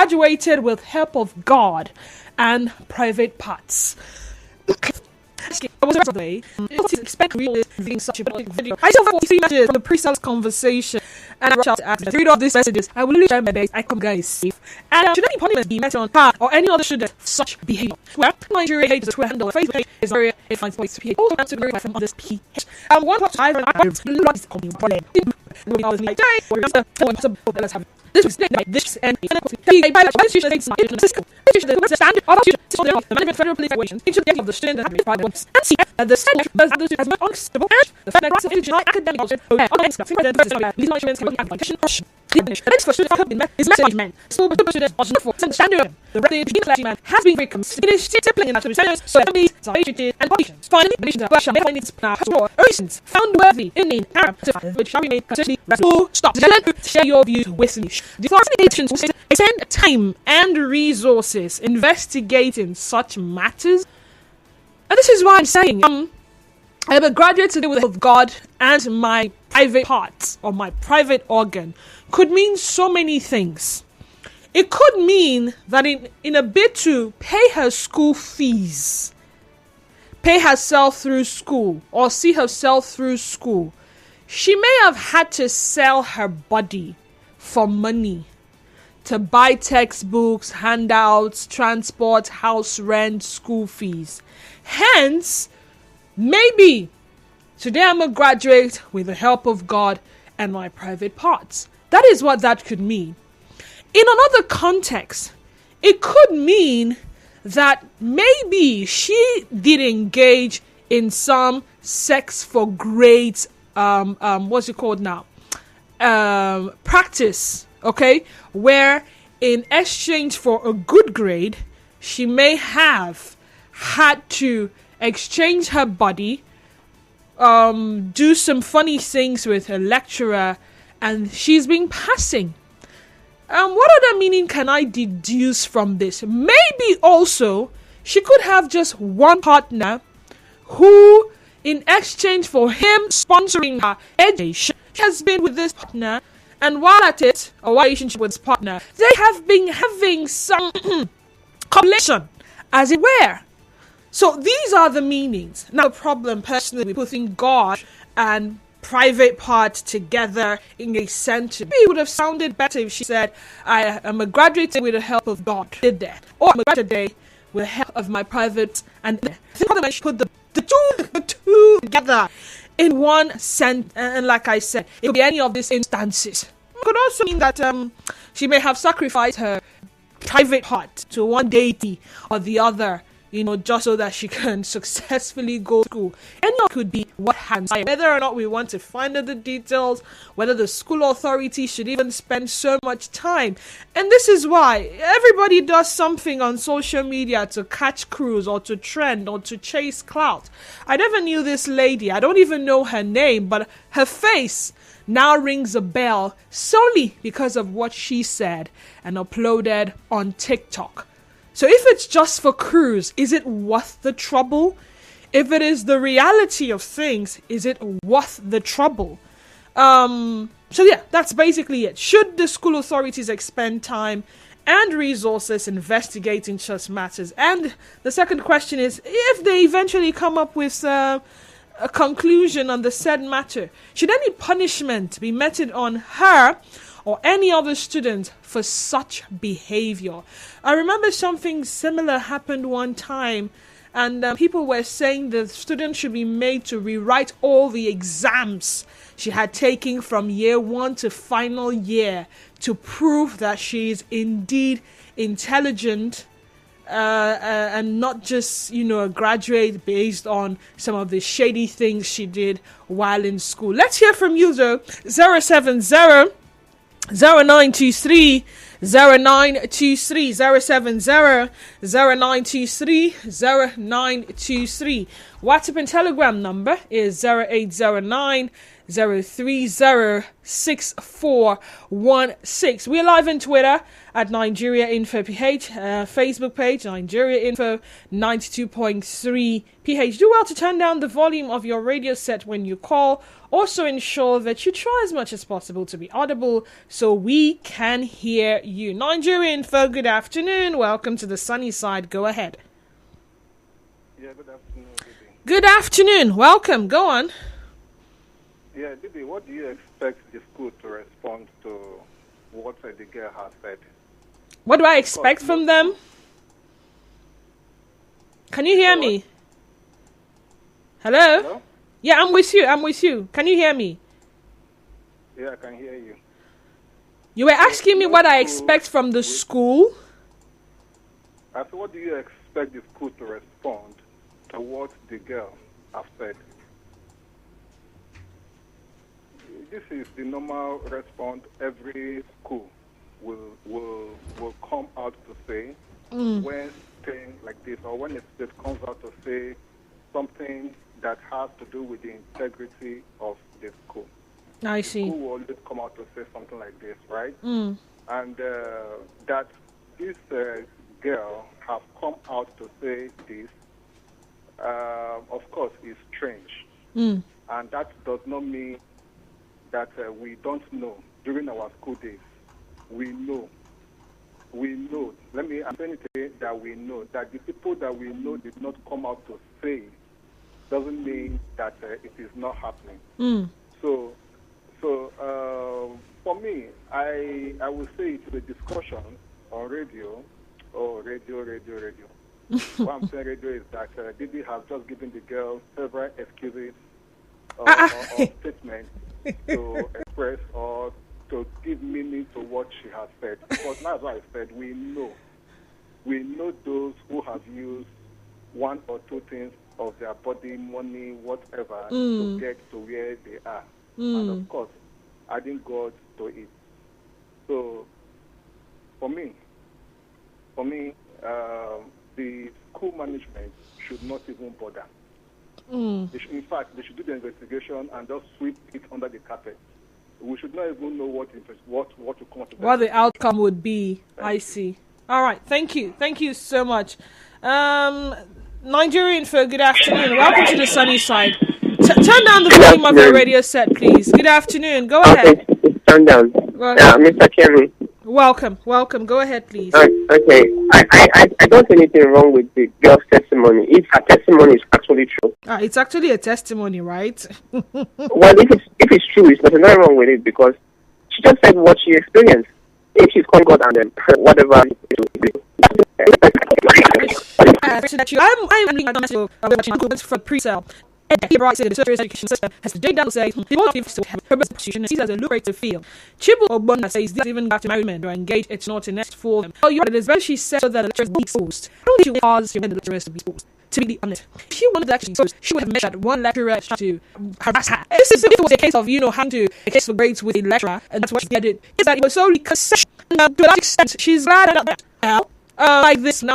graduated with help of God and private parts. I was way. Expect real reading such a big video. I saw 43 messages from the pre-sales conversation, and I out to ask read all these messages. I will literally try my best. I come guys safe. And should any punishment be met on her or any other student for such behavior? Well, Nigeria hates the Twitter handle. Facebook page is very it finds voice PH. Also, to verify from others PH. 1.5 and I is coming problem. This was this and the standard of the management federal police equation into the of the student and private ones and see that the standard has not unstable the fact that it's not academic these measurements can be application the next for students have been met is management so the students are not for standard the reputation classroom has been very considered stippling in activities so that means and politicians finally politicians are shall find its reasons found worthy in the Arab which shall be made consistently stop share your views with me. The organizations will spend time and resources investigating such matters. And this is why I'm saying I am a graduate today with the help of God, and my private parts or my private organ could mean so many things. It could mean that in a bid to pay her school fees, pay herself through school or see herself through school, she may have had to sell her body for money to buy textbooks, handouts, transport, house rent, school fees. Hence, maybe today I'm a graduate with the help of God and my private parts. That is what that could mean. In another context, it could mean that maybe she did engage in some sex for grades, what's it called now? Practice, okay, where in exchange for a good grade, she may have had to exchange her body, do some funny things with her lecturer, and she's been passing. What other meaning can I deduce from this? Maybe also she could have just one partner who, in exchange for him sponsoring her education, has been with this partner, and while at it, a relationship with this partner, they have been having some correlation, as it were. So these are the meanings. Now, the problem personally with putting God and private part together in a sentence, it would have sounded better if she said, I am a graduate with the help of God, did that, or I'm a graduate today with the help of my private, and the problem is she put the two together in one sentence, and like I said, it could be any of these instances. It could also mean that she may have sacrificed her private part to one deity or the other, just so that she can successfully go to school. And that could be what happens. Whether or not we want to find out the details, whether the school authority should even spend so much time. And this is why everybody does something on social media to catch crews or to trend or to chase clout. I never knew this lady. I don't even know her name, but her face now rings a bell solely because of what she said and uploaded on TikTok. So if it's just for cruise, is it worth the trouble? If it is the reality of things, is it worth the trouble? So yeah, that's basically it. Should the school authorities expend time and resources investigating such matters? And the second question is, if they eventually come up with a conclusion on the said matter, should any punishment be meted on her or any other student for such behavior? I remember something similar happened one time, and people were saying the student should be made to rewrite all the exams she had taken from year 1 to final year to prove that she is indeed intelligent and not just, a graduate based on some of the shady things she did while in school. Let's hear from you though. 070 0923 0923 070 0923 0923. WhatsApp and Telegram number is 0809 0306416. We're live on Twitter at Nigeria Info PH, Facebook page Nigeria Info 92.3 PH. Do well to turn down the volume of your radio set when you call. Also ensure that you try as much as possible to be audible so we can hear you. Nigeria Info, good afternoon. Welcome to the sunny side. Go ahead. Yeah, good afternoon, Bibi. Good afternoon. Welcome. Go on. Yeah, Bibi, what do you expect the school to respond to what the girl has said? What do I expect from them? Can you hear me? Hello? Hello? Yeah, I'm with you. Can you hear me? Yeah, I can hear you. You were asking me what I expect from the school? I said, what do you expect the school to respond to what the girl has said? This is the normal response every school will come out to say when things like this, or when it comes out to say something that has to do with the integrity of the school. I see. The school will always come out to say something like this, right? And that this girl have come out to say this, of course, is strange. And that does not mean that we don't know. During our school days, we know. I'm saying it that we know. That the people that we know did not come out to say doesn't mean that it is not happening. So for me, I would say it's a discussion on radio. Radio. What I'm saying radio is that Didi has just given the girl several excuses or statements to express or to give meaning to what she has said. Because now, as I said, we know those who have used one or two things of their body, money, whatever, to get to where they are. And of course, adding God to it. So, for me, the school management should not even bother. In fact, they should do the investigation and just sweep it under the carpet. We should not even know what will come out of what the outcome would be. I see. All right. Thank you so much. Nigerian Info, good afternoon. Welcome to the sunny side. Turn down the volume of your radio set, please. Good afternoon. Go ahead. Okay, turn down. Mr. Kevin. Welcome. Go ahead, please. Okay. I don't see anything wrong with the girl's testimony. If her testimony is actually true. It's actually a testimony, right? Well, if it's true, there's nothing wrong with it because she just said what she experienced. If she's called God and then whatever. I'm for pre-sale. He brought the tertiary education system has to dig down to say the whole of have a position and sees as a lucrative field. Chibu Obona says this even after married or engaged, it's not a nest for them. Oh, it is when she said so that the lecturers will be exposed. I don't think she caused the lecturers to be exposed. To be honest, if she wanted to actually expose, she would have measured one lecturer to harass her. This is if it was a case of having to a case for grades with a lecturer, and that's what she did. Is that it was solely concession. To that extent, she's glad that like this now.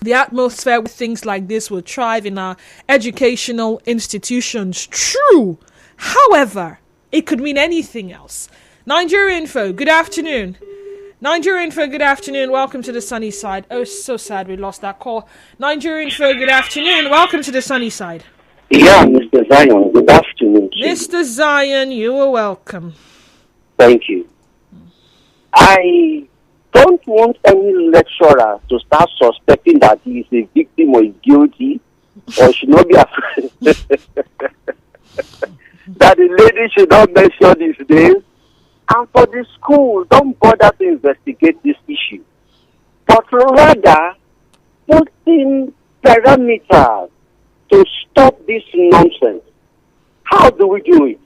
The atmosphere with things like this will thrive in our educational institutions. True. However, it could mean anything else. Nigeria Info, good afternoon. Nigeria Info, good afternoon. Welcome to the sunny side. Oh, so sad we lost that call. Nigeria Info, good afternoon. Welcome to the sunny side. Yeah, Mr. Zion, good afternoon. Mr. Zion, you are welcome. Thank you. I don't want any lecturer to start suspecting that he is a victim or is guilty or should not be afraid that the lady should not mention his name. And for the school, don't bother to investigate this issue, but rather put in parameters to stop this nonsense. How do we do it?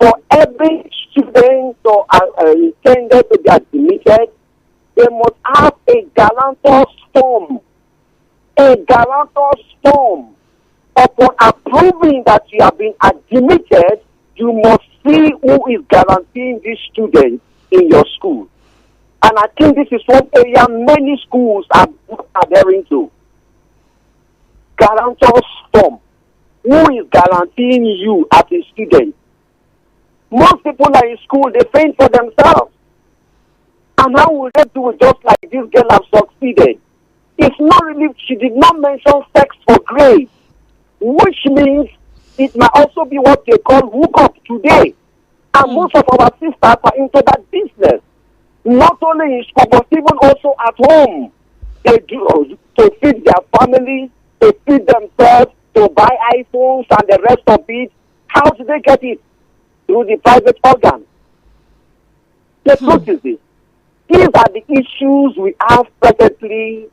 For every student or intended to be admitted, they must have a guarantor's form. A guarantor's form. Upon approving that you have been admitted, you must see who is guaranteeing this student in your school. And I think this is one area many schools are adhering to. Guarantor's form. Who is guaranteeing you as a student? Most people are in school, they fend for themselves. And how will they do it just like this girl have succeeded? It's not really, she did not mention sex for grade, which means it might also be what they call hookup today. And most of our sisters are into that business. Not only in school, but even also at home. They do to feed their families, to feed themselves, to buy iPhones and the rest of it. How do they get it? Through the private organ. The truth is this. These are the issues we have presently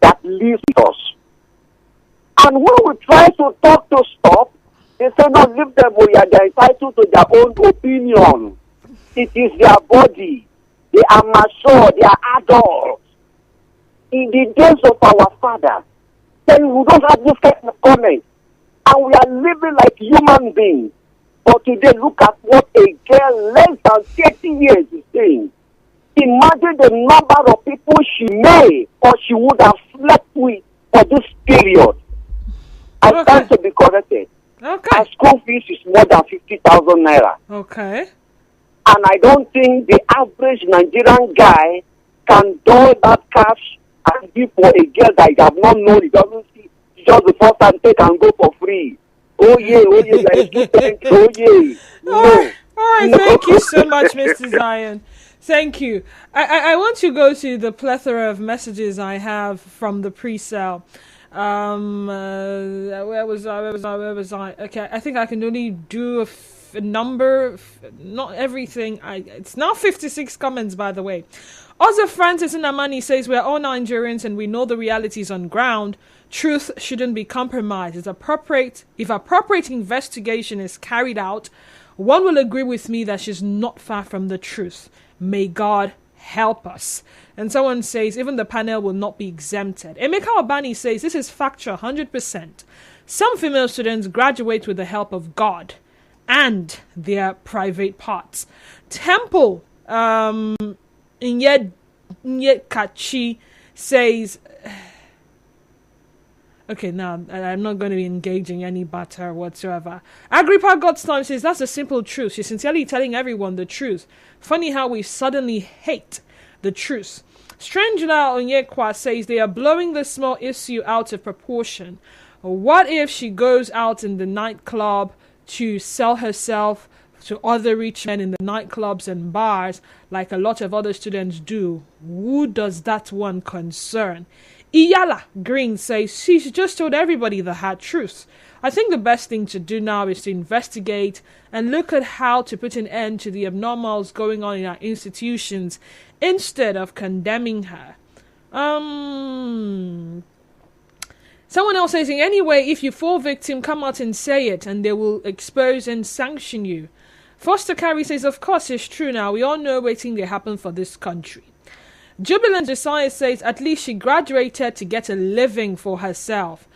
that live with us. And when we try to talk to stop, they say, no, leave them, they're entitled to their own opinion. It is their body. They are mature, they are adults. In the days of our fathers, then we don't have this kind of comment. And we are living like human beings. But today, look at what a girl less than 30 years is saying. Imagine the number of people she may or she would have slept with for this period. I stand to be corrected. Okay. Her school fees is more than 50,000 naira. Okay. And I don't think the average Nigerian guy can do that cash and give for a girl that he have not known. He doesn't see. Just the first time take and go for free. Oh yeah, oh yeah. No. All right. Thank you so much, Mr. Zion. Thank you. I want to go to the plethora of messages I have from the pre-sale. Where was I? Okay, I think I can only do a number, not everything. It's now 56 comments, by the way. Also, Francis Namani says, we're all Nigerians and we know the realities on ground. Truth shouldn't be compromised. If appropriate investigation is carried out, one will agree with me that she's not far from the truth. May God help us. And someone says, even the panel will not be exempted. Emeka Obani says, this is factual, 100%. Some female students graduate with the help of God and their private parts. Temple Nyekachi says, okay, now I'm not going to be engaging any batter whatsoever. Agrippa Godstone says, that's a simple truth. She's sincerely telling everyone the truth. Funny how we suddenly hate the truth. Strangela Onyekwa says, they are blowing the small issue out of proportion. What if she goes out in the nightclub to sell herself to other rich men in the nightclubs and bars like a lot of other students do? Who does that one concern? Iyala Green says, she's just told everybody the hard truth. I think the best thing to do now is to investigate and look at how to put an end to the abnormals going on in our institutions instead of condemning her. Someone else says, anyway, if you fall victim, come out and say it and they will expose and sanction you. Foster Carey says, of course it's true now. We all know waiting to happen for this country. Jubilant Josiah says, at least she graduated to get a living for herself.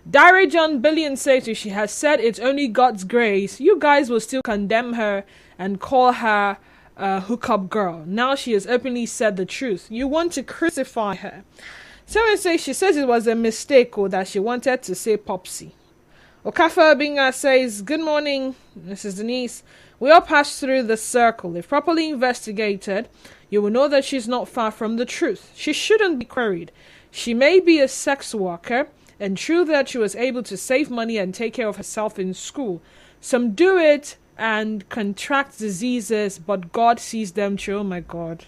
Diary John Billion says, if she has said it's only God's grace, you guys will still condemn her and call her a hookup girl. Now she has openly said the truth. You want to crucify her. Someone says she says it was a mistake or that she wanted to say Popsy. Okafa Binga says, good morning, Mrs. Denise. We all pass through the circle. If properly investigated, you will know that she's not far from the truth. She shouldn't be queried. She may be a sex worker, and true that she was able to save money and take care of herself in school. Some do it and contract diseases, but God sees them through. Oh my God.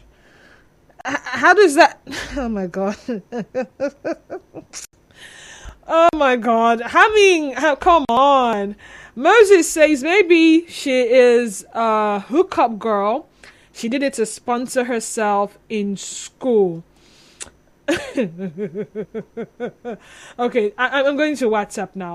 How does that... Oh my God. Oh my God. Come on. Moses says maybe she is a hookup girl. She did it to sponsor herself in school. Okay, I'm going to WhatsApp now.